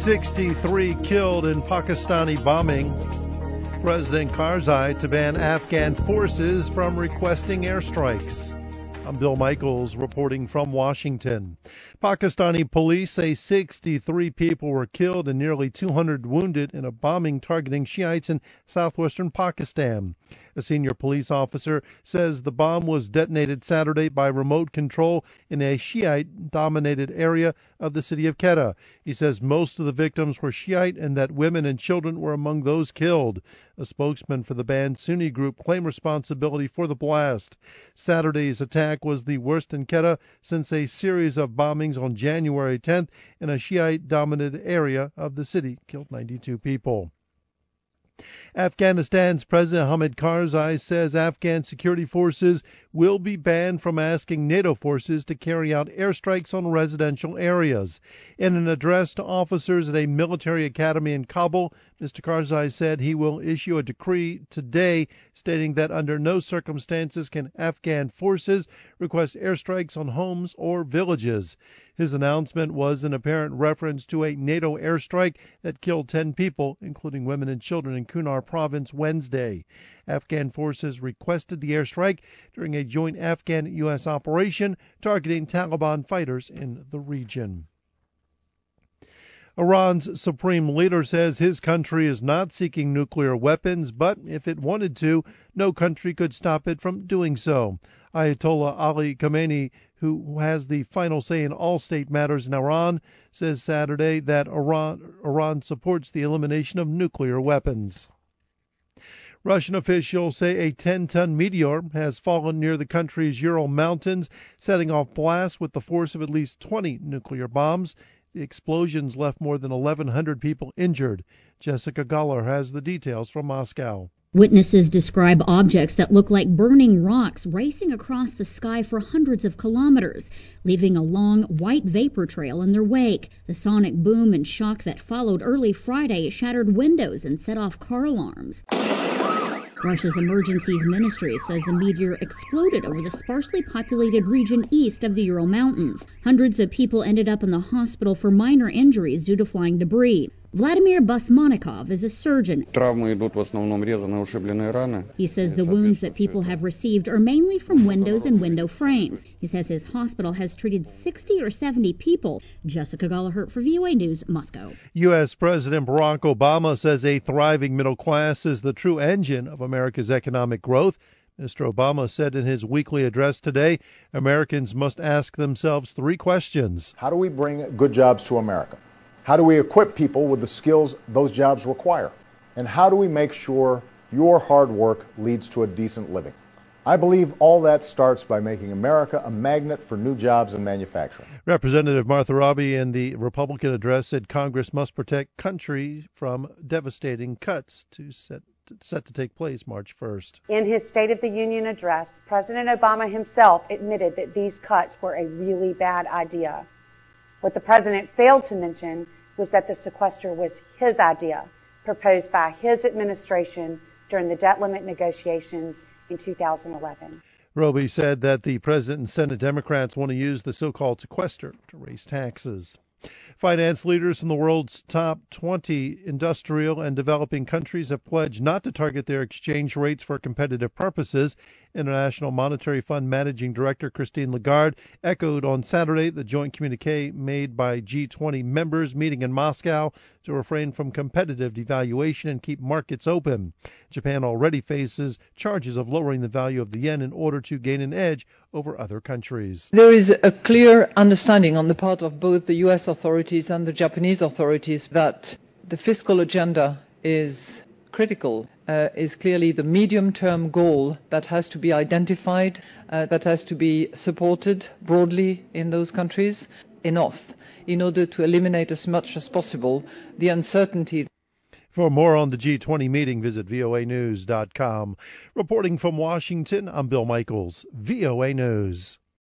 63 killed in Pakistani bombing. President Karzai to ban Afghan forces from requesting airstrikes. I'm Bill Michaels reporting from Washington. Pakistani police say 63 people were killed and nearly 200 wounded in a bombing targeting Shiites in southwestern Pakistan. A senior police officer says the bomb was detonated Saturday by remote control in a Shiite-dominated area of the city of Quetta. He says most of the victims were Shiite and that women and children were among those killed. A spokesman for the banned Sunni group claimed responsibility for the blast. Saturday's attack was the worst in Quetta since a series of bombings on January 10th in a Shiite-dominated area of the city killed 92 people. Afghanistan's President Hamid Karzai says Afghan security forces will be banned from asking NATO forces to carry out airstrikes on residential areas. In an address to officers at a military academy in Kabul, Mr. Karzai said he will issue a decree today stating that under no circumstances can Afghan forces request airstrikes on homes or villages. His announcement was an apparent reference to a NATO airstrike that killed 10 people, including women and children, in Kunar province Wednesday. Afghan forces requested the airstrike during a joint Afghan-U.S. operation targeting Taliban fighters in the region. Iran's supreme leader says his country is not seeking nuclear weapons, but if it wanted to, no country could stop it from doing so. Ayatollah Ali Khamenei, who has the final say in all state matters in Iran, says Saturday that Iran supports the elimination of nuclear weapons. Russian officials say a 10-ton meteor has fallen near the country's Ural Mountains, setting off blasts with the force of at least 20 nuclear bombs. The explosions left more than 1,100 people injured. Jessica Guller has the details from Moscow. Witnesses describe objects that look like burning rocks racing across the sky for hundreds of kilometers, leaving a long white vapor trail in their wake. The sonic boom and shock that followed early Friday shattered windows and set off car alarms. Russia's emergencies ministry says the meteor exploded over the sparsely populated region east of the Ural Mountains. Hundreds of people ended up in the hospital for minor injuries due to flying debris. Vladimir Basmanikov is a surgeon. He says the wounds that people have received are mainly from windows and window frames. He says his hospital has treated 60 or 70 people. Jessica Guller for VOA News, Moscow. U.S. President Barack Obama says a thriving middle class is the true engine of America's economic growth. Mr. Obama said in his weekly address today, Americans must ask themselves 3 questions. How do we bring good jobs to America? How do we equip people with the skills those jobs require? And how do we make sure your hard work leads to a decent living? I believe all that starts by making America a magnet for new jobs and manufacturing. Representative Martha Robbie in the Republican address said Congress must protect country from devastating cuts set to take place March 1st. In his State of the Union address, President Obama himself admitted that these cuts were a really bad idea. What the president failed to mention was that the sequester was his idea, proposed by his administration during the debt limit negotiations in 2011. Roby said that the president and Senate Democrats want to use the so-called sequester to raise taxes. Finance leaders from the world's top 20 industrial and developing countries have pledged not to target their exchange rates for competitive purposes. International Monetary Fund Managing Director Christine Lagarde echoed on Saturday the joint communique made by G20 members meeting in Moscow to refrain from competitive devaluation and keep markets open. Japan already faces charges of lowering the value of the yen in order to gain an edge over other countries. There is a clear understanding on the part of both the U.S. authorities and the Japanese authorities that the fiscal agenda is critical, is clearly the medium-term goal that has to be identified, that has to be supported broadly in those countries enough in order to eliminate as much as possible the uncertainty. For more on the G20 meeting, visit voanews.com. Reporting from Washington, I'm Bill Michaels, VOA News.